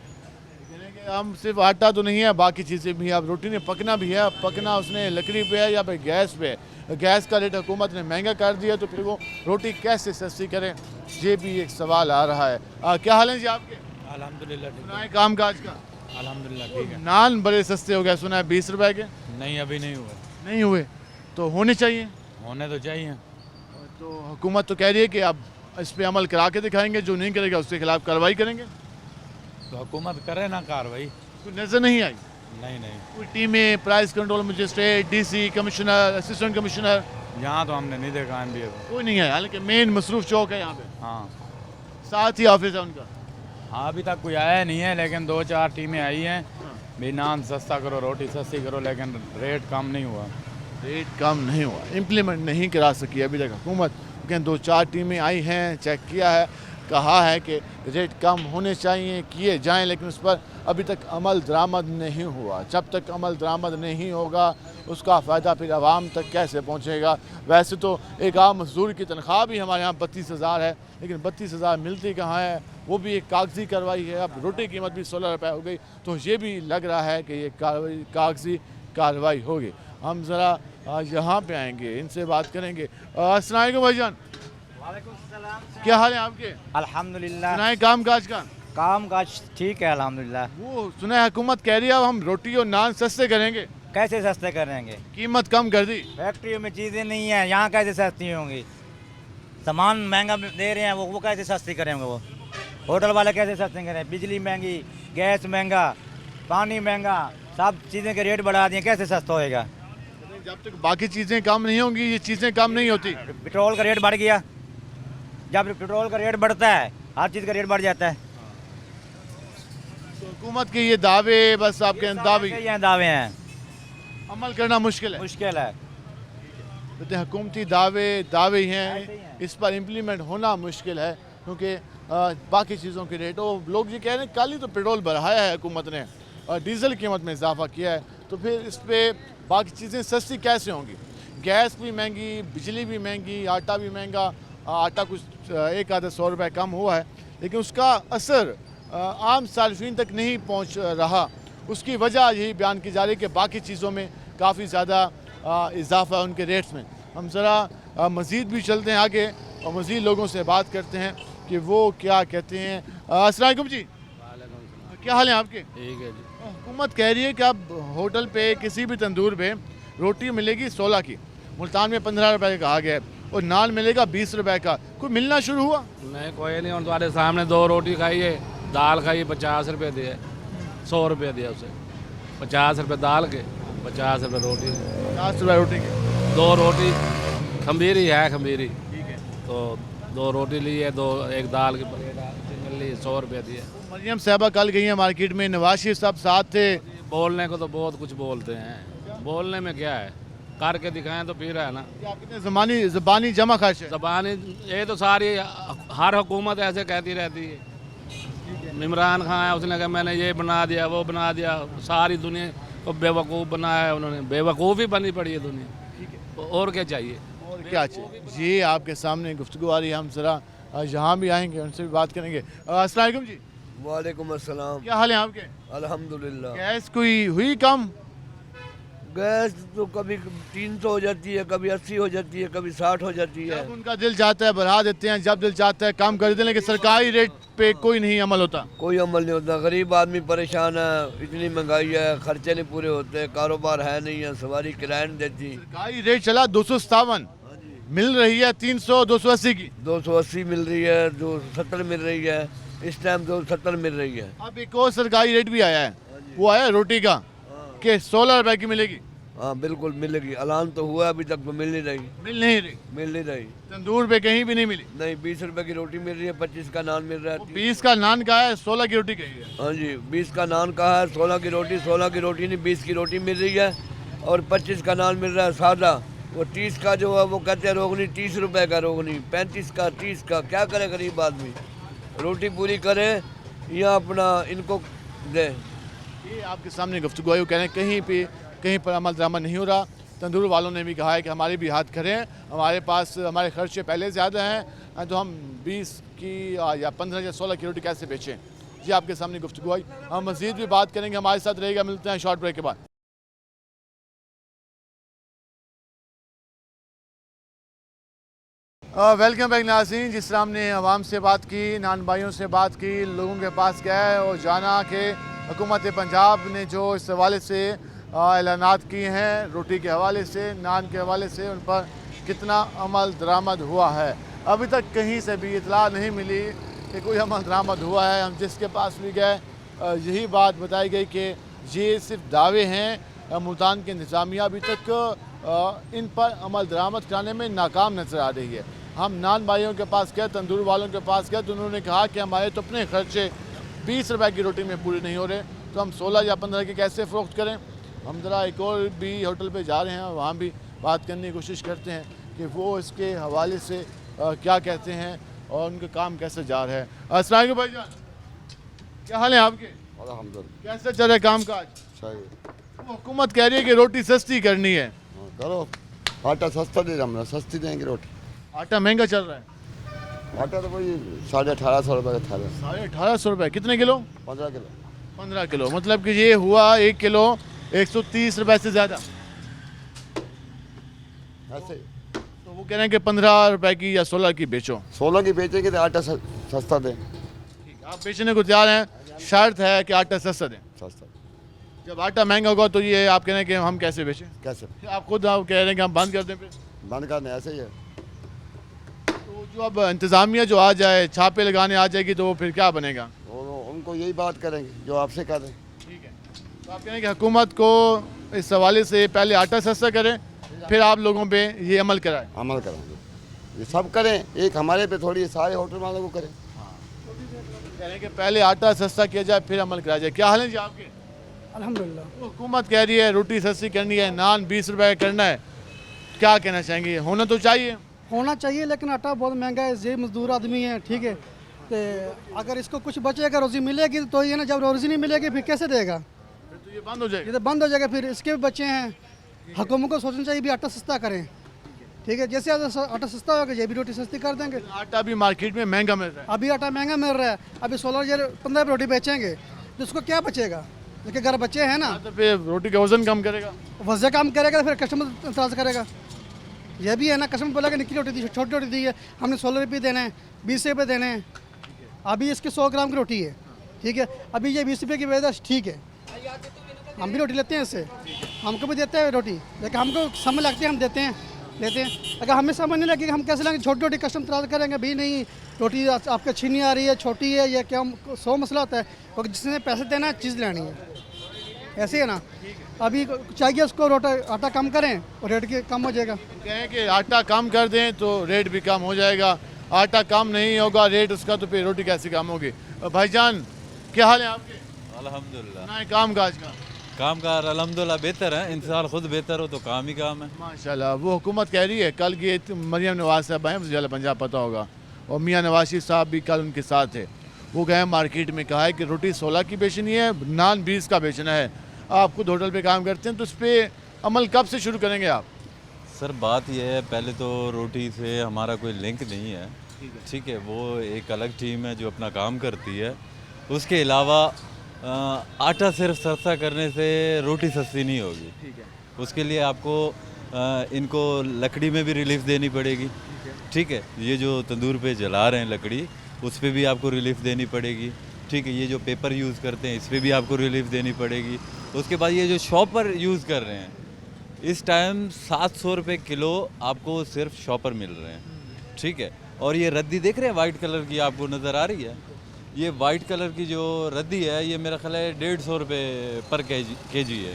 हम सिर्फ आटा तो नहीं है, बाकी चीज़ें भी है। अब रोटी ने पकना भी है, पकना उसने लकड़ी पे है या फिर गैस पे है। गैस का रेट हुकूमत ने महंगा कर दिया, तो फिर वो रोटी कैसे सस्ती करें, ये भी एक सवाल आ रहा है। क्या हाल है जी आपके? अल्हम्दुलिल्लाह सुना है काम काज का? अल्हम्दुलिल्लाह ठीक है। नान बड़े सस्ते हो गए, सुना है 20 रुपए के? नहीं, अभी नहीं हुए। नहीं हुए तो होने चाहिए? होने तो चाहिए। तो हुकूमत तो कह रही है कि आप इस पर अमल करा के दिखाएंगे, जो नहीं करेगा उसके खिलाफ कार्रवाई करेंगे। तो हुकूमत करे ना कार्रवाई। कोई नजर नहीं आई? नहीं नहीं, कोई टीमें, price control magistrate, DC, commissioner, assistant commissioner? यहाँ तो हमने नहीं देखा एमबीए कोई नहीं है, हालांकि मेन मसरूफ चौक है यहाँ पे। हाँ, साथ ही ऑफिस है उनका। हाँ अभी तक कोई आया नहीं है, लेकिन 2-4 टीमें आई हैं भी नान सस्ता करो, रोटी सस्ती करो, लेकिन रेट कम नहीं हुआ। रेट कम नहीं हुआ, इम्प्लीमेंट नहीं करा सकी अभी तक हुकूमत। लेकिन 2-4 टीमें आई हैं, चेक किया है, कहा है कि रेट कम होने चाहिए, किए जाएं, लेकिन उस पर अभी तक अमल दरामद नहीं हुआ। जब तक अमल दरामद नहीं होगा उसका फ़ायदा फिर आवाम तक कैसे पहुंचेगा? वैसे तो एक आम मजदूर की तनख्वाह भी हमारे यहाँ 32,000 है, लेकिन 32,000 मिलती कहाँ है? वो भी एक कागजी कार्रवाई है। अब रोटी की कीमत भी 16 रुपये हो गई, तो ये भी लग रहा है कि ये कागजी कार्रवाई होगी। हम ज़रा यहाँ पे आएंगे, इनसे बात करेंगे। अस्सलाम वालेकुम भाईजान, क्या हाल है आपके? अल्हम्दुलिल्लाह। सुना है काम काज का? काम काज ठीक है अल्हम्दुलिल्लाह। वो सुना है हुकूमत कह रही है अब हम रोटी और नान सस्ते करेंगे। कैसे सस्ते करेंगे? कीमत कम कर दी। फैक्ट्रियों में चीज़ें नहीं है, यहाँ कैसे सस्ती होंगी? सामान महंगा दे रहे हैं, वो कैसे सस्ती करेंगे? वो होटल वाले कैसे सस्ते करें? बिजली महंगी, गैस महंगा, पानी महंगा, सब चीज़ें के रेट बढ़ा दिए, कैसे सस्ता होएगा? जब तक बाकी चीज़ें कम नहीं होंगी ये चीज़ें कम नहीं होती। पेट्रोल का रेट बढ़ गया, जब पेट्रोल का रेट बढ़ता है हर चीज़ का रेट बढ़ जाता है। तो हुकूमत के ये दावे बस आपके दावे हैं, अमल करना मुश्किल है। तो हुकूमती दावे ही हैं, इस पर इम्प्लीमेंट होना मुश्किल है क्योंकि बाकी चीज़ों के रेट लोग ये कह रहे हैं कल ही तो पेट्रोल बढ़ाया है हुकूमत ने और डीज़ल कीमत में इजाफा किया है, तो फिर इस पर बाकी चीज़ें सस्ती कैसे होंगी? गैस भी महंगी, बिजली भी महंगी, आटा भी महंगा। आटा कुछ 1 आधा 100 रुपये कम हुआ है लेकिन उसका असर आम सार्फिन तक नहीं पहुँच रहा। उसकी वजह यही बयान की जा रही है कि बाकी चीज़ों में काफ़ी ज़्यादा इजाफा है उनके रेट्स में। हम ज़रा मज़ीद भी चलते हैं आगे और मज़ीद लोगों से बात करते हैं कि वो क्या कहते हैं। अस्सलाम वालेकुम जी, क्या हाल है आपके? ठीक है जी। हुकूमत कह रही है कि अब होटल पे किसी भी तंदूर पे रोटी मिलेगी 16 की, मुल्तान में 15 रुपए का कहा गया है और नान मिलेगा 20 रुपए का। कोई मिलना शुरू हुआ? नहीं, कोई नहीं। और तुम्हारे सामने 2 रोटी खाई है, दाल खाई 50 रुपये दिए, 100 रुपये दिया उसे। 50 रुपये दाल के, 50 रुपये रोटी, 50 रुपये रोटी के। 2 रोटी खमीरी है, खमीरी ठीक है, तो 2 रोटी ली है, 1 दाल की प्लेट मिल ली, 100 रुपये दिए। मरियम साहबा कल गई हैं मार्केट में, नवाज शरीफ साहब साथ थे। बोलने को तो बहुत कुछ बोलते हैं, बोलने में क्या है, करके दिखाएं तो फिर है ना। ज़बानी जमा खर्च है। ज़बानी ये तो सारी हर हुकूमत ऐसे कहती रहती है। इमरान खान है, उसने कहा मैंने ये बना दिया, वो बना दिया, सारी दुनिया को बेवकूफ़ बनाया है उन्होंने। बेवकूफ़ी बनी पड़ी है दुनिया, और क्या चाहिए? और क्या चाहिए जी? आपके सामने गुफ्तगू आ रही है, हम ज़रा यहाँ भी आएंगे, उनसे भी बात करेंगे। अस्सलाम वालेकुम जी। वालेकुम अस्सलाम। क्या हाल है आपके? अल्हम्दुलिल्लाह। गैस कोई हुई कम? गैस तो कभी 300 हो जाती है, कभी 80 हो जाती है, कभी 60 हो जाती है। जब उनका दिल चाहता है बढ़ा देते हैं, जब दिल चाहता है कम कर देते हैं, लेकिन सरकारी रेट पे कोई नहीं अमल होता। कोई अमल नहीं होता। गरीब आदमी परेशान है, इतनी महंगाई है, खर्चे नहीं पूरे होते, कारोबार है नहीं है, सवारी किराया नहीं देती। सरकारी रेट चला 257, मिल रही है 300 280 की। 280 मिल रही है, 270 मिल रही है, इस टाइम 270 मिल रही है। अब एक और सरकारी रेट भी आया है, वो आया रोटी का कि 16 रुपए की मिलेगी। हाँ बिल्कुल मिलेगी, ऐलान तो हुआ, अभी तक तो मिल नहीं रही। मिल नहीं रही। तंदूर पे कहीं भी नहीं मिली? नहीं, 20 रुपए की रोटी मिल रही है, 25 का नान मिल रहा है। 20 का नान का है, 16 की रोटी कही है। हाँ जी, 20 का नान का है, 16 की रोटी। 16 की रोटी नहीं, 20 की रोटी मिल रही है और 25 का नान मिल रहा है सादा। वो 30 का जो है वो कहते हैं रोगनी, 30 रुपए का रोगनी, 35 का, 30 का। क्या करे गरीब आदमी, रोटी पूरी करे या अपना इनको दे। ये आपके सामने गुफ्तगू आई, कह रहे हैं कहीं पर अमल दरामद नहीं हो रहा। तंदूर वालों ने भी कहा है कि हमारे भी हाथ खड़े हैं, हमारे पास हमारे खर्चे पहले ज़्यादा हैं, तो हम 20 की या 15 या 16 की रोटी कैसे बेचें। जी आपके सामने गुफ्तगू आई, हम मज़ीद भी बात करेंगे, हमारे साथ रहेगा। मिलते हैं शॉर्ट ब्रेक के बाद। वेलकम बैक नाज़रीन। जिस तरह हमने आवाम से बात की, नान भाइयों से बात की, लोगों के पास गए और जाना कि हुकूमत पंजाब ने जो इस हवाले से ऐलानात किए हैं, रोटी के हवाले से, नान के हवाले से, उन पर कितना अमल दरामद हुआ है। अभी तक कहीं से भी इतला नहीं मिली कि कोई अमल दरामद हुआ है। हम जिसके पास भी गए यही बात बताई गई कि ये सिर्फ दावे हैं। मुल्तान के इंतज़ामिया अभी तक इन पर अमल दरामद कराने में नाकाम नज़र आ रही है। हम नान भाइयों के पास गए, तंदूर वालों के पास गए, तो उन्होंने कहा कि हमारे तो अपने खर्चे 20 रुपए की रोटी में पूरे नहीं हो रहे, तो हम 16 या 15 की कैसे फ़रोख्त करें। हम ज़रा एक और भी होटल पे जा रहे हैं, वहाँ भी बात करने की कोशिश करते हैं कि वो इसके हवाले से क्या कहते हैं और उनका काम कैसे जा रहा है। अस्सलाम वालेकुम भाईजान, क्या हाल है आपके? अल्हम्दुलिल्लाह। कैसे चल रहा है काम काज? सही। हुकूमत कह रही है कि रोटी सस्ती करनी है। करो, आटा सस्ता दे रहा है, सस्ती देंगे रोटी। आटा महंगा चल रहा है। आटा तो कोई 1850 रुपये का था। 1850 रुपये कितने किलो? 15 किलो। 15 किलो, मतलब कि ये हुआ 1 किलो 130 रुपये से ज़्यादा ऐसे। तो वो कह रहे हैं कि 15 रुपए की या 16 की बेचो। 16 की बेचेंगे तो आटा सस्ता दें। आप बेचने को तैयार हैं, शर्त है कि आटा सस्ता दें। सस्ता। जब आटा महंगा होगा तो ये आप कह रहे हैं कि हम कैसे बेचें? कैसे? आप खुद आप कह रहे हैं कि हम बंद कर दें। फिर बंद करने ऐसे ही है। तो जो अब इंतज़ामिया जो आ जाए, छापे लगाने आ जाएगी, तो वो फिर क्या बनेगा? उनको यही बात करेंगे जो आपसे कह दें। ठीक है, तो आप कह रहे हैं कि हुकूमत को इस हवाले से पहले आटा सस्ता करें, फिर आप लोगों पे ये अमल कराएं। अमल कराएंगे, ये सब करें, एक हमारे पे थोड़ी, सारे होटल वालों को करें। कह रहे हैं कि पहले आटा सस्ता किया जाए फिर अमल कराया जाए। क्या हाल है जी आपके? अल्हम्दुलिल्लाह। हुकूमत कह रही है रोटी सस्ती करनी है, नान 20 रुपए का करना है, क्या कहना चाहेंगे? होना तो चाहिए, होना चाहिए, लेकिन आटा बहुत महंगा है, ये मजदूर आदमी है, ठीक है। तो अगर इसको कुछ बचेगा, रोज़ी मिलेगी तो ये ना, जब रोज़ी नहीं मिलेगी फिर कैसे देगा? फिर तो ये बंद हो जाएगा। ये तो बंद हो जाएगा, फिर इसके भी बच्चे हैं। हुकूमत को सोचना चाहिए भी आटा सस्ता करें, ठीक है। जैसे आटा सस्ता होगा ये भी रोटी सस्ती कर देंगे। आटा भी मार्केट में महंगा मिल रहा है, अभी आटा महंगा मिल रहा है, अभी 16-15 रोटी बेचेंगे तो उसको क्या बचेगा? लेकिन घर बच्चे हैं ना, तो फिर रोटी का वजन कम करेगा, वजन कम करेगा तो फिर कस्टमर इतराज़ करेगा। यह भी है ना, कस्टमर बोला कि निकली रोटी दी, छोटी रोटी दी है, हमने 16 रुपये देने हैं, 20 रुपये देने हैं। अभी इसकी 100 ग्राम की रोटी है, ठीक है। अभी ये 20 रुपये की वजह ठीक है, हम भी रोटी लेते हैं इससे, हमको भी देते हैं रोटी, लेकिन हमको समय लगती है, हम देते हैं लेते हैं। अगर हमें समझ नहीं लगेगी हम कैसे लेंगे? छोटी रोटी कस्टमर इतराज़ करेंगे, भी नहीं रोटी आपके अच्छी नहीं आ रही है, छोटी है, या क्या 100 मसला होता है, क्योंकि जिसने पैसे देना है चीज़ लेनी है, ऐसे है ना। अभी चाहिए उसको आटा कम करें और रेट के कम हो जाएगा। कहें कि आटा कम कर दें तो रेट भी कम हो जाएगा, आटा कम नहीं होगा रेट उसका तो फिर रोटी कैसे कम होगी? भाईजान क्या हाल है आपके? अल्हम्दुलिल्लाह। ना काम काज का काम का अल्हम्दुलिल्लाह बेहतर है, इंसान खुद बेहतर हो तो काम ही काम है माशाल्लाह। वो हुकूमत कह रही है, कल की मरियम नवाज साहब आए, मुझे पंजाब पता होगा, और मियाँ नवाज साहब भी कल उनके साथ थे। वो गए मार्केट में, कहा है कि रोटी 16 की बेचनी है, नान 20 का बेचना है। आप खुद होटल पे काम करते हैं तो उस पर अमल कब से शुरू करेंगे आप? सर बात यह है, पहले तो रोटी से हमारा कोई लिंक नहीं है, ठीक है, वो एक अलग टीम है जो अपना काम करती है। उसके अलावा आटा सिर्फ सस्ता करने से रोटी सस्ती नहीं होगी, ठीक है। उसके लिए आपको इनको लकड़ी में भी रिलीफ देनी पड़ेगी, ठीक है। ये जो तंदूर पे जला रहे हैं लकड़ी, उस पर भी आपको रिलीफ देनी पड़ेगी, ठीक है। ये जो पेपर यूज़ करते हैं इस पर भी आपको रिलीफ देनी पड़ेगी। उसके बाद ये जो शॉपर यूज़ कर रहे हैं, इस टाइम 700 रुपये किलो आपको सिर्फ शॉपर मिल रहे हैं, ठीक है। और ये रद्दी देख रहे हैं वाइट कलर की, आपको नज़र आ रही है? ये वाइट कलर की जो रद्दी है, ये मेरा ख्याल है 150 रुपये पर केजी है,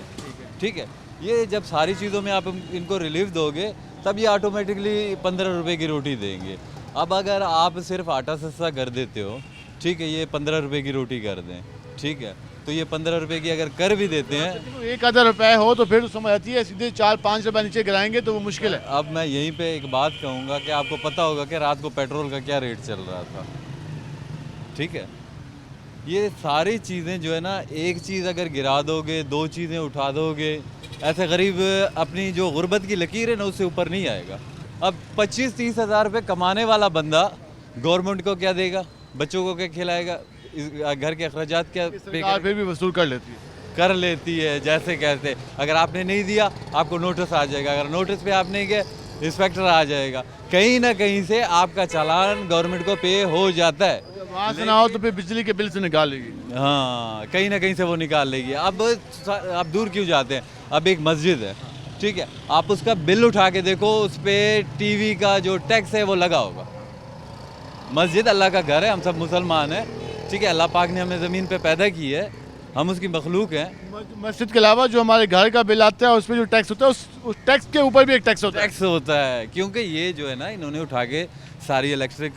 ठीक है। ये जब सारी चीज़ों में आप इनको रिलीफ दोगे तब ये ऑटोमेटिकली 15 रुपये की रोटी देंगे। अब अगर आप सिर्फ आटा सस्ता कर देते हो, ठीक है, ये 15 रुपये की रोटी कर दें, ठीक है, तो ये 15 रुपये की अगर कर भी देते हैं, 1000 रुपये हो तो फिर समझ आती है, सीधे 4-5 रुपये नीचे गिराएंगे तो वो मुश्किल है। अब मैं यहीं पे एक बात कहूँगा कि आपको पता होगा कि रात को पेट्रोल का क्या रेट चल रहा था, ठीक है। ये सारी चीज़ें जो है ना, एक चीज़ अगर गिरा दोगे, 2 चीज़ें उठा दोगे, ऐसे गरीब अपनी जो गुर्बत की लकीर है ना उससे ऊपर नहीं आएगा। अब 25-30 हज़ार रुपये कमाने वाला बंदा गवर्नमेंट को क्या देगा, बच्चों को क्या खिलाएगा, घर के अखराजात क्या सरकार फिर भी वसूल कर लेती है जैसे कहते। अगर आपने नहीं दिया आपको नोटिस आ जाएगा, अगर नोटिस पे आप नहीं गए इंस्पेक्टर आ जाएगा, कहीं ना कहीं से आपका चालान गवर्नमेंट को पे हो जाता है। वहाँ से ना हो तो फिर बिजली के बिल से निकाल लेगी, हाँ कहीं ना कहीं से वो निकाल लेगी। अब आप दूर क्यों जाते हैं? अब एक मस्जिद है, ठीक है, आप उसका बिल उठा के देखो, उस पर टीवी का जो टैक्स है वो लगा होगा। मस्जिद अल्लाह का घर है, हम सब मुसलमान हैं, ठीक है, अल्लाह पाक ने हमें ज़मीन पे पैदा की है, हम उसकी मखलूक हैं। मस्जिद के अलावा जो हमारे घर का बिल आता है उस पर जो टैक्स होता है, उस टैक्स के ऊपर भी एक टैक्स होता है, क्योंकि ये जो है ना, इन्होंने उठा के सारी इलेक्ट्रिक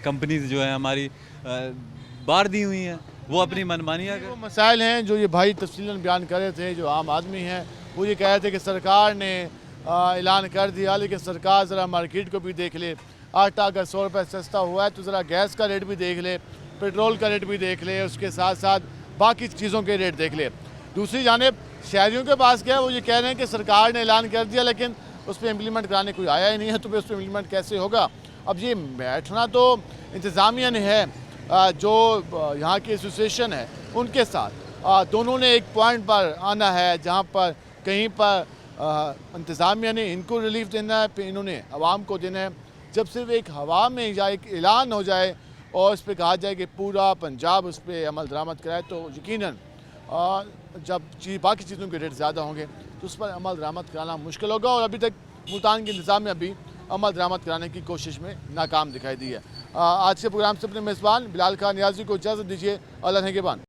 कंपनीज जो है हमारी बाहर दी हुई हैं, वो अपनी मनमानियाँ वो मसाइल हैं जो ये भाई तफसीलन बयान कर रहे थे। जो आम आदमी हैं वो ये कह रहे थे कि सरकार ने ऐलान कर दिया, लेकिन सरकार ज़रा मार्केट को भी देख ले। आटा अगर 100 रुपये सस्ता हुआ है तो ज़रा गैस का रेट भी देख ले, पेट्रोल का रेट भी देख ले, उसके साथ साथ बाकी चीज़ों के रेट देख ले। दूसरी जानिब शहरियों के पास क्या है, वो ये कह रहे हैं कि सरकार ने ऐलान कर दिया लेकिन उस पर इम्प्लीमेंट कराने कोई आया ही नहीं है, तो फिर उस पर इम्प्लीमेंट कैसे होगा? अब ये बैठना तो इंतज़ामिया ने है, जो यहाँ की एसोसिएशन है उनके साथ दोनों ने एक पॉइंट पर आना है, जहाँ पर कहीं पर इंतज़ामिया ने इनको रिलीफ देना है, फिर इन्होंने आवाम को देना है। जब सिर्फ एक हवा में या एक ऐलान हो जाए और इस पर कहा जाए कि पूरा पंजाब उस पर अमल दरामद कराए, तो यकीनन जब बाकी चीज़ों के रेट ज़्यादा होंगे तो उस पर अमल दरामद कराना मुश्किल होगा। और अभी तक मुल्तान के इंतज़ामिया भी अमल दरामद कराने की कोशिश में नाकाम दिखाई दी है। आज के प्रोग्राम से अपने मेज़बान बिलाल खान नियाज़ी को इजाज़त दीजिए। अल्लाह निगहबान।